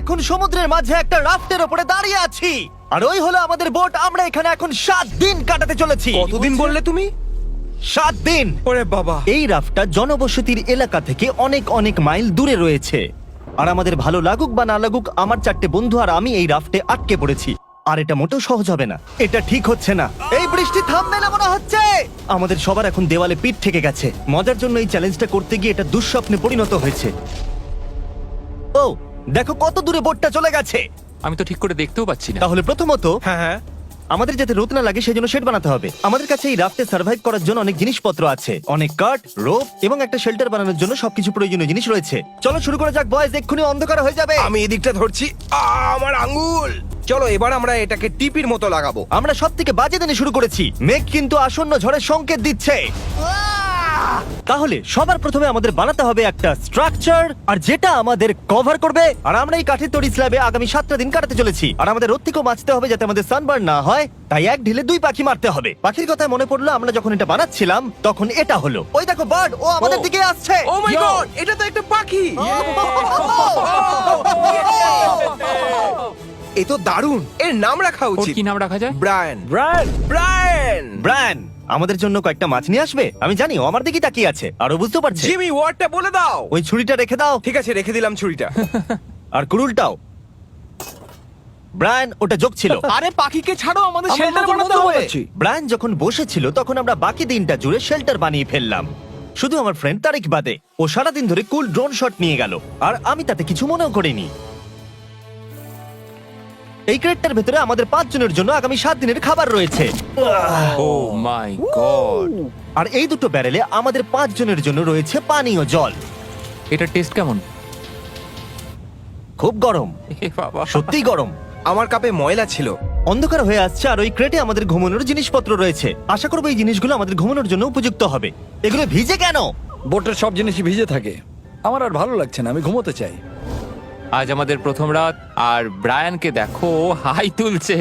এখন সমুদ্রের মাঝে একটা রাফটের উপরে দাঁড়িয়ে আছি আর ওই হলো আমাদের বোট। আমরা এখানে এখন 7 দিন কাটাতে চলেছি। কতদিন বললে তুমি? 7 দিন। ওরে বাবা। এই রাফটটা জনবসতির এলাকা থেকে অনেক অনেক মাইল দূরে রয়েছে। আর আমাদের ভালো লাগুক বা না লাগুক, আমার 4টে বন্ধু আর আমি এই রাফটে আটকে পড়েছি। আর এটা মোটেও সহজ হবে না, এটা ঠিক হচ্ছে না। এই বৃষ্টি থামবে না মনে হচ্ছে। আমাদের সবার এখন দেওয়ালে পিঠ থেকে গেছে। মজার জন্য এই চ্যালেঞ্জটা করতে গিয়ে এটা দুঃস্বপ্নে পরিণত হয়েছে। ও দেখো কত দূরে বোটটা চলে গেছে। আমি তো ঠিক করে দেখতেও পাচ্ছি না। তাহলে প্রথমত হ্যাঁ হ্যাঁ। আমাদের যাতে রোদ না লাগে সেই জন্য শেড বানাতে হবে। আমাদের কাছে এই রাফটে সার্ভাইভ করার জন্য অনেক জিনিসপত্র আছে, অনেক কাঠ, রোপ এবং একটা শেল্টার বানানোর জন্য সবকিছু প্রয়োজনীয় জিনিস রয়েছে। চলো শুরু করা যাক বয়েজ, এক্ষুনি অন্ধকার হয়ে যাবে। আমি এদিকটা ধরছি। আমার আঙ্গুল। চলো এবার আমরা এটাকে টিপির মতো লাগাবো। আমরা সব থেকে বাজে দিনে শুরু করেছি। মেঘ কিন্তু আসন্ন ঝড়ের সংকেত দিচ্ছে। তাহলে সবার প্রথমে আমাদের বানাতে হবে একটা স্ট্রাকচার, আর যেটা আমাদের কভার করবে। আর আমরা এই কাঠের তৈরি স্ল্যাবে আগামী 7টা দিন কাটাতে চলেছি। আর আমাদের রোদ থেকেও বাঁচতে হবে যাতে আমাদের সানবার্ন না হয়। তাই এক ঢিলে 2 পাখি মারতে হবে। পাখির কথা মনে পড়লো, আমরা যখন এটা বানাচ্ছিলাম তখন এটা হলো। ওই দেখো বার্ড, ও আমাদের দিকে আসছে। ও মাই গড, এটা তো একটা পাখি। এ তো দারুণ। এর নাম রাখা ওর উচিত। কি নাম রাখা যায়? ব্রায়ান। Brian, Brian. ব্রায়ান আমাদের জন্য কয়েকটা মাছ নিয়ে আসবে। আমি জানি ও আমার দিকেই তাকিয়ে আছে, আর ও বুঝতে পারছে। জিমি ওয়ার্ডটা বলে দাও। ওই ছুরিটা রেখে দাও, ঠিক আছে, রেখে দিলাম ছুরিটা। আর কুড়ুলটাও। ব্রায়ান ওটা যোগ ছিল। আরে পাখিকে ছাড়ো, আমাদের আমরা শেল্টার নতুন বানাতে বন্ধু হবে। বানাচ্ছি। ব্রায়ান যখন বসেছিল তখন আমরা বাকি দিনটা জুড়ে শেল্টার বানিয়ে ফেললাম। শুধু আমার ফ্রেন্ড তারিক বাদে। ও সারাদিন ধরে কুল ড্রোন শট নিয়ে গেল, আর আমি তাতে কিছু মনেও করিনি। এই ক্রেটটার ভেতরে আমাদের 5 জনের জন্য আগামী 7 দিনের খাবার রয়েছে। ও মাই গড। আর এই দুটো ব্যারেলে আমাদের 5 জনের জন্য রয়েছে পানীয় জল। এটা টেস্ট কেমন? খুব গরম, এ বাবা। সত্যিই গরম। আমার কাপে ময়লা ছিল। অন্ধকার হয়ে আসছে, আর ওই ক্রেটে আমাদের ঘুমানোর জিনিসপত্র রয়েছে। আশা করবো এই জিনিসগুলো আমাদের ঘুমানোর জন্য উপযুক্ত হবে। এগুলো ভিজে কেন? বোটের সব জিনিসই ভিজে থাকে। আমার আর ভালো লাগছে না, আমি ঘুমোতে চাই। আজ আমাদের প্রথম রাত, আর ব্রায়ানকে দেখো, ও হাই তুলছে।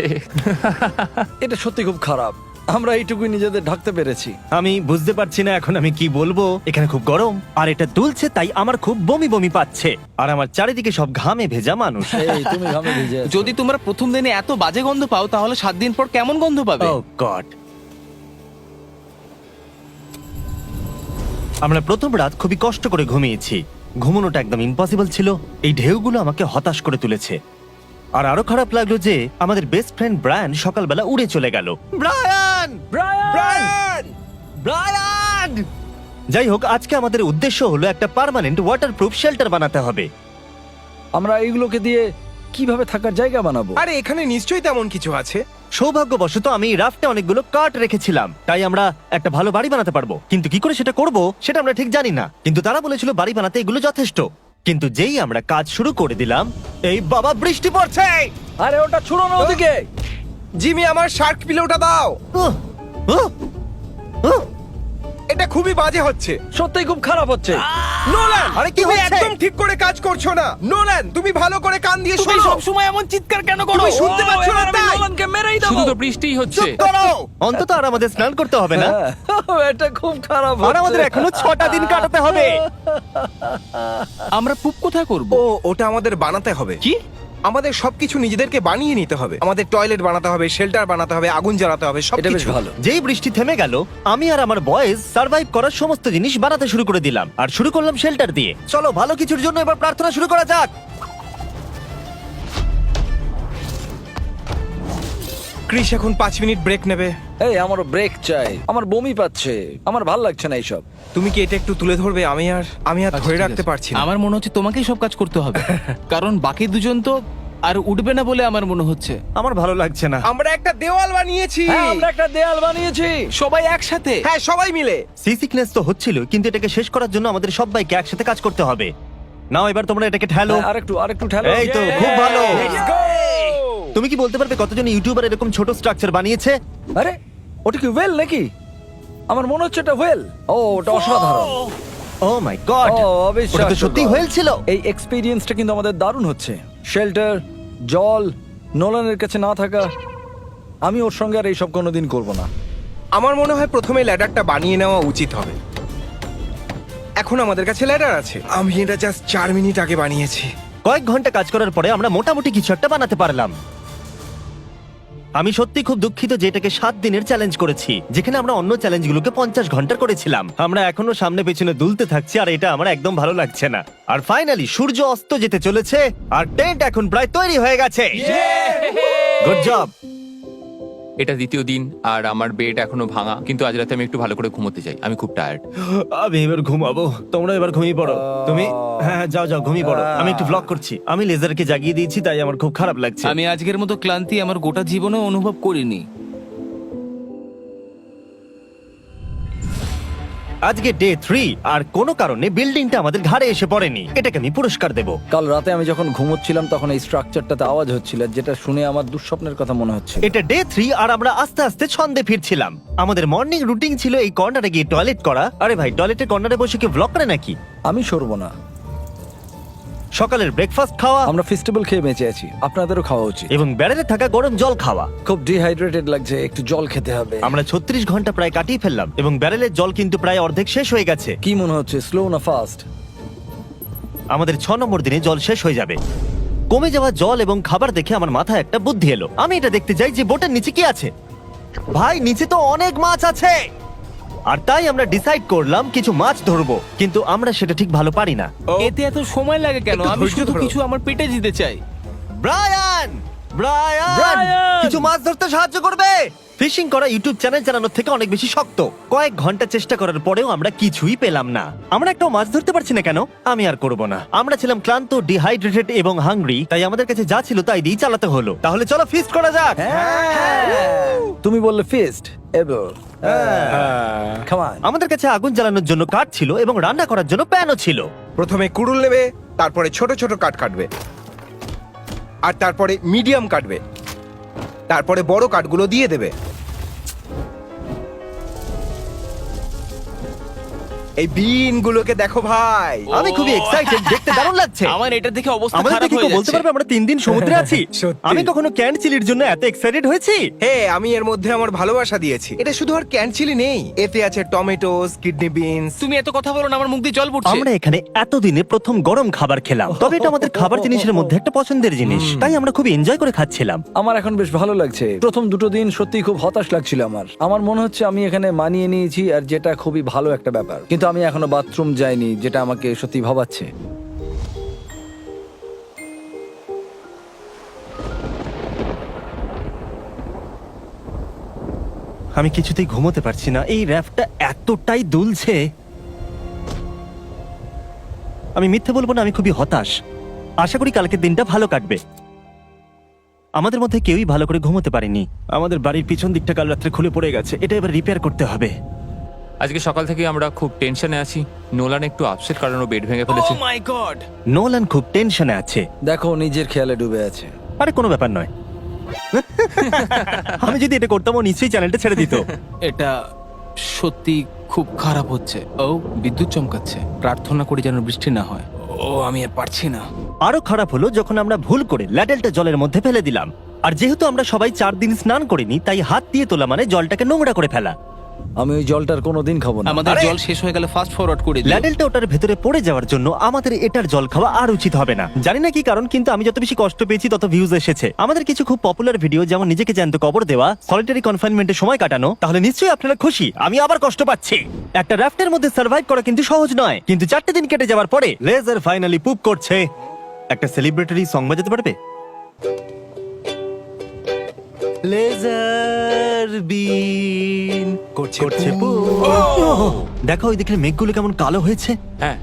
এটা সত্যি খুব খারাপ। আমরা এইটুকুই নিজেদের ঢাকতে পেরেছি। আমি বুঝতে পারছি না এখন আমি কি বলবো। এখানে খুব গরম, আর এটা দুলছে, তাই আমার খুব বমি বমি পাচ্ছে। আর আমার চারিদিকে সব ঘামে ভেজা মানুষ। এই তুমি ঘামে ভিজে আছো। যদি তোমরা প্রথম দিনে এত বাজে গন্ধ পাও, তাহলে 7 দিন পর কেমন গন্ধ পাবে? Oh God! আমরা প্রথম রাত খুবই কষ্ট করে ঘুমিয়েছি। ঘুমানোটা একদম ইম্পসিবল ছিল। এই ঢেউগুলো আমাকে হতাশ করে তুলেছে। আর আরো খারাপ লাগলো যে আমাদের বেস্ট ফ্রেন্ড ব্রায়ান সকালবেলা উড়ে চলে গেল। ব্রায়ান! ব্রায়ান। ব্রায়ান! যাই হোক, আজকে আমাদের উদ্দেশ্য হলো একটা পার্মানেন্ট ওয়াটারপ্রুফ শেল্টার বানাতে হবে। আমরা এইগুলোকে দিয়ে কিভাবে থাকার জায়গা বানাবো? আরে এখানে নিশ্চয়ই তেমন কিছু আছে। সৌভাগ্যবশত আমি এই রাফটে অনেকগুলো কাঠ রেখেছিলাম, তাই আমরা একটা ভালো বাড়ি বানাতে পারবো। কিন্তু কি করে সেটা করব সেটা আমরা ঠিক জানি না। কিন্তু তারা বলেছিল বাড়ি বানাতে এগুলো যথেষ্ট। কিন্তু যেই আমরা কাজ শুরু করে দিলাম, এই বাবা বৃষ্টি পড়ছে। আরে ওটা ছুড়ো না ওদিকে। জিমি, আমার শার্ক পিলোটা দাও। উহ, উহ, উহ। এটা খুবই বাজে হচ্ছে। সত্যিই খুব খারাপ হচ্ছে। নোলান, আরে কি তুমি হচ্ছে? একদম ঠিক করে কাজ করছো না। নোলান, তুমি ভালো করে কান দিয়ে তুমি শোনো। সব সময় এমন চিৎকার কেন করো? তুমি শুনতে পাচ্ছ না তাই? নোলানকে মেরেই দেবো। শুধু তো বৃষ্টিই হচ্ছে। চুপ করো। অন্তত আর আমাদের স্নান করতে হবে না। হ্যাঁ, এটা খুব খারাপ আর আমাদের হচ্ছে। এখনো 6টা দিন কাটাতে হবে। আমরা পুপ কোথায় করব? ও, ওটা আমাদের বানাতে হবে। কি? আমাদের সবকিছু নিজেদেরকে বানিয়ে নিতে হবে। আমাদের টয়লেট বানাতে হবে, শেল্টার বানাতে হবে, আগুন জ্বালাতে হবে, এটা বেশ সবকিছু। ভালো। যেই বৃষ্টি থেমে গেল, আমি আর আমার বয়েজ সার্ভাইভ করার সমস্ত জিনিস বানাতে শুরু করে দিলাম। আর শুরু করলাম শেল্টার দিয়ে। চলো ভালো কিছুর জন্য এবার প্রার্থনা শুরু করা যাক। ক্রিস এখন 5 মিনিট ব্রেক নেবে। এই আমারও ব্রেক চাই, আমার বমি পাচ্ছে, আমার ভাল লাগছে না এইসব। তুমি কি এটা একটু তুলে ধরবে? আমি আর ধরে রাখতে পারছি না। আমার মনে হচ্ছে তোমাকেই সব কাজ করতে হবে, কারণ বাকি দুজন তো আর উঠবে না বলে আমার মনে হচ্ছে। আমার ভালো লাগছে না। আমরা একটা দেওয়াল বানিয়েছি। হ্যাঁ, আমরা একটা দেয়াল বানিয়েছি। সবাই একসাথে। হ্যাঁ, সবাই মিলে। সি সিকনেস তো হচ্ছিল, কিন্তু এটাকে শেষ করার জন্য আমাদের সবাইকে একসাথে কাজ করতে হবে। নাও এবার তোমরা এটাকে ঠেলো। হ্যাঁ, আরেকটু ঠেলো। এই তো, খুব ভালো। Let's go! তুমি কি বলতে পারবে কতজন ইউটিউবার এরকম ছোট স্ট্রাকচার বানিয়েছে? আরে ওটা কি ওয়েল নাকি? আমার মনে হচ্ছে এটা ওয়েল। ও, ওটা অসাধারণ। ও মাই গড, ও, ওটা তো অবিশ্বাস্য সত্যি God। হয়েছিল ছিল। এই এক্সপেরিয়েন্সটা কিন্তু আমাদের দারুণ হচ্ছে। শেল্টার, জল, নোলানের কাছে না থাকা। আমি ওর সঙ্গে আর এইসব কোনোদিন করব না। আমার মনে হয় প্রথমে ল্যাডারটা বানিয়ে নেওয়া উচিত হবে। এখন আমাদের কাছে ল্যাডার আছে। আমি এটা জাস্ট 4 মিনিট আগে বানিয়েছি। কয়েক ঘন্টা কাজ করার পরে আমরা মোটামুটি কিছু একটা বানাতে পারলাম। আমি সত্যি খুব দুঃখিত যে এটাকে 7 দিনের চ্যালেঞ্জ করেছি, যেখানে আমরা অন্য চ্যালেঞ্জগুলোকে 50 ঘন্টার করেছিলাম। আমরা এখনো সামনে পেছনে দুলতে থাকছি আর এটা আমার একদম ভালো লাগছে না। আর ফাইনালি সূর্য অস্ত যেতে চলেছে আর টেন্ট এখন প্রায় তৈরি হয়ে গেছে। Good job. এটা দ্বিতীয় দিন আর আমার বেড এখনো ভাঙা, কিন্তু আজ রাতে আমি একটু ভালো করে ঘুমোতে চাই, আমি খুব টায়ার্ড। আমি এবার ঘুমাবো, তোমরা এবার ঘুমিয়ে পড়ো। তুমি হ্যাঁ যাও যাও ঘুমিয়ে পড়ো, আমি একটু ব্লগ করছি। আমি লেজারকে জাগিয়ে দিয়েছি তাই আমার খুব খারাপ লাগছে। আমি আজকের মতো ক্লান্তি আমার গোটা জীবনে অনুভব করিনি। আজকে ডে 3 আর কোনো কারণে বিল্ডিংটা আমাদের ঘাড়ে এসে পড়েনি। এটাকে আমি পুরস্কার দেব। কাল রাতে আমি যখন ঘুমোচ্ছিলাম তখন এই স্ট্রাকচারটাতে আওয়াজ হচ্ছিল, যেটা শুনে আমার দুঃস্বপ্নের কথা মনে হচ্ছে। এটা ডে 3 আর আমরা আস্তে আস্তে ছন্দে ফিরছিলাম। আমাদের মর্নিং রুটিন ছিল এই কর্নারে গিয়ে টয়লেট করা। আরে ভাই, টয়লেটের কর্নারে বসে কি ব্লগ করে নাকি? আমি সরবো না। সকালের ব্রেকফাস্ট খাওয়া আমরা ফেস্টিভ্যাল খেয়ে বেঁচে আছি, আপনাদেরও খাওয়া উচিত। এবং ব্যারেলে থাকা গরম জল খাওয়া। খুব ডিহাইড্রেটেড লাগছে, একটু জল খেতে হবে। আমরা 36 ঘন্টা প্রায় কাটিয়ে ফেললাম এবং ব্যারেলের জল কিন্তু প্রায় অর্ধেক শেষ হয়ে গেছে। কি মনে হচ্ছে, স্লো না ফাস্ট? আমাদের 6 নম্বর দিনে জল শেষ হয়ে যাবে। কমে যাওয়া জল এবং খাবার দেখে আমার মাথায় একটা বুদ্ধি এলো। আমি এটা দেখতে চাই যে বোটের নিচে কি আছে। ভাই, নিচে তো অনেক মাছ আছে। আর তাই আমরা ডিসাইড করলাম কিছু মাছ ধরবো, কিন্তু আমরা সেটা ঠিক ভালো পারি না। এতে এত সময় লাগে কেন? একটু আমি ধৈর্য শুধু ধরো। কিছু আমার পেটে দিতে চাই। Brian Brian Brian! কিছু মাছ ধরতে সাহায্য করবে? ফিশিং করা ইউটিউব চ্যানেল চালানোর থেকে অনেক বেশি শক্ত। কয়েক ঘন্টা চেষ্টা করার পরেও আমরা কিছুই পেলাম না। আমরা একটাও মাছ ধরতে পারছি না কেন? আমি আর করব না। আমরা ছিলাম ক্লান্ত, ডিহাইড্রেটেড এবং হাংরি, তাই আমাদের কাছে যা ছিল তাই দিয়ে চালাতে হলো। তাহলে চলো ফিস্ট করা যাক। তুমি বললে ফিস্ট এবার। Come on. আমাদের কাছে আগুন জ্বালানোর জন্য কাঠ ছিল এবং রান্না করার জন্য প্যানও ছিল। প্রথমে কুড়ুল নেবে, তারপরে ছোট ছোট কাঠ কাটবে, আর তারপরে মিডিয়াম কাটবে, তারপরে বড় কাঠগুলো দিয়ে দেবে। এই বিনগুলোকে দেখো ভাই। আমি খুবই এক্সাইটেড, দেখতে দারুণ লাগছে। আমার এটা দেখে অবস্থা আমাদের খারাপ দেখে হয়ে কেউ বলতে যাচ্ছে। পারবে আমরা 3 দিন সমুদ্রে আছি? সত্যি। আমি কখনো ক্যান চিলির জন্য এত এক্সাইটেড হয়েছি? হে, আমি এর মধ্যে আমার ভালোবাসা দিয়েছি। এটা শুধু আর ক্যানচিলি নেই, এতে আছে টমেটোস, কিডনি বিনস। তুমি এত কথা বলো না, আমার মুখ দিয়ে জল পড়ছে। আমরা এখানে এতদিনে প্রথম গরম খাবার খেলাম, তবে এটা আমাদের খাবার জিনিসের মধ্যে একটা পছন্দের জিনিস, তাই আমরা খুব এনজয় করে খাচ্ছিলাম। আমার এখন বেশ ভালো লাগছে। প্রথম দুটো দিন সত্যি খুব হতাশ লাগছিল আমার মনে হচ্ছে আমি এখানে মানিয়ে নিয়েছি, আর যেটা খুবই ভালো একটা ব্যাপার। কিন্তু আমি এখনো বাথরুম যাইনি, যেটা আমাকে সত্যি ভাবাচ্ছে। আমি কিছুতেই ঘুমোতে পারছি না, এই র্যাফটা এতটাই দুলছে। আমি মিথ্যে বলবো না, আমি খুবই হতাশ। আশা করি কালকের দিনটা ভালো কাটবে। আমাদের মধ্যে কেউই ভালো করে ঘুমোতে পারেনি। আমাদের বাড়ির পিছন দিকটা কাল রাত্রে খুলে পড়ে গেছে, এটা এবার রিপেয়ার করতে হবে। আজকে সকাল থেকে আমরা খুব টেনশনে আছি। নোলান একটু আপসেট কারণ ও বেড ভেঙে ফেলেছে। ও মাই গড! নোলান খুব টেনশনে আছে। দেখো, নিজের খেয়ালে ডুবে আছে। আরে কোনো ব্যাপার নয়। আমি যদি এটা করতাম ও নিশ্চয়ই চ্যানেলটা ছেড়ে দিত। এটা সত্যি খুব খারাপ হচ্ছে। ও বিদ্যুৎ চমকাচ্ছে। প্রার্থনা করি যেন বৃষ্টি না হয়। ও আমি আর পারছি না। আরো খারাপ হলো যখন আমরা ভুল করে ল্যাডেলটা জলের মধ্যে ফেলে দিলাম। আর যেহেতু আমরা সবাই 4 দিন স্নান করিনি, তাই হাত দিয়ে তোলা মানে জলটাকে নোংরা করে ফেলা। আমি ওই জলটার কোনোদিন খাবো না। আমাদের জল শেষ হয়ে গেলে ফাস্ট ফরওয়ার্ড করে দিও। ল্যাডেলটা ওটার ভেতরে পড়ে যাওয়ার জন্য আমাদের এটার জল খাওয়া আর উচিত হবে না। জানি না কি কারণ, কিন্তু আমি যত বেশি কষ্ট পেয়েছি তত ভিউজ এসেছে। আমাদের কিছু খুব পপুলার ভিডিও, যেমন নিজেকে জ্যান্ত কবর দেওয়া, সলিটারি কনফাইনমেন্টে সময় কাটানো। তাহলে নিশ্চয়ই আপনারা খুশি, আমি আবার কষ্ট পাচ্ছি। একটা রাফটের মধ্যে সার্ভাইভ করা কিন্তু সহজ নয়, কিন্তু 4টে দিন কেটে যাওয়ার পরে লেজার ফাইনালি পুপ করছে। একটা সেলিব্রেটরি সং বাজাতে পারবে? লেজার বিন করছে পুপ। দেখো ওই দিকের মেঘগুলো কেমন কালো হয়েছে। হ্যাঁ,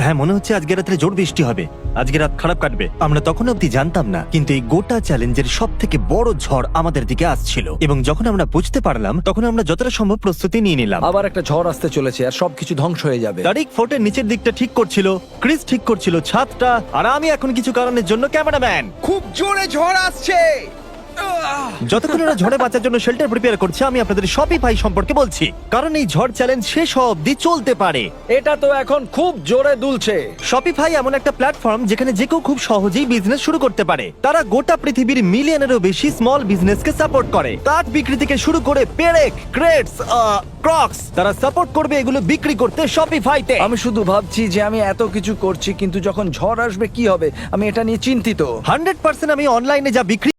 হ্যাঁ, মনে হচ্ছে আজকে রাত্রে জোর বৃষ্টি হবে। আজকে রাত খারাপ কাটবে। আমরা তখন অব্দি জানতাম না, কিন্তু এই গোটা চ্যালেঞ্জের সব থেকে বড় ঝড় আমাদের দিকে আসছিল। এবং যখন আমরা বুঝতে পারলাম, তখন আমরা যতটা সম্ভব প্রস্তুতি নিয়ে নিলাম। আবার একটা ঝড় আসতে চলেছে আর সবকিছু ধ্বংস হয়ে যাবে। তারিক ফোর্টের নিচের দিকটা ঠিক করছিল, ক্রিস ঠিক করছিল ছাদটা, আর আমি এখন কিছু কারণের জন্য ক্যামেরাম্যান। খুব জোরে ঝড় আসছে। যতক্ষণ ওরা ঝড়ে বাঁচার জন্য শেল্টার প্রিপেয়ার করছে, আমি আপনাদের শপিফাই সম্পর্কে বলছি, কারণ এই ঝড় চ্যালেঞ্জ শেষ হওয়া অব্দি চলতে পারে। এটা তো এখন খুব জোরে দুলছে। শপিফাই এমন একটা প্ল্যাটফর্ম যেখানে যে কেউ খুব সহজেই বিজনেস শুরু করতে পারে। তারা গোটা পৃথিবীর মিলিয়নেরও বেশি স্মল বিজনেসকে সাপোর্ট করে। কাঠ বিক্রি থেকে শুরু করে পেরেক, ক্রেটস, ক্রক্স, তারা সাপোর্ট করবে এগুলো বিক্রি করতে শপিফাইতে। আমি শুধু ভাবছি যে আমি এত কিছু করছি, কিন্তু যখন ঝড় আসবে কি হবে, আমি এটা নিয়ে চিন্তিত। 100% আমি অনলাইনে যা বিক্রি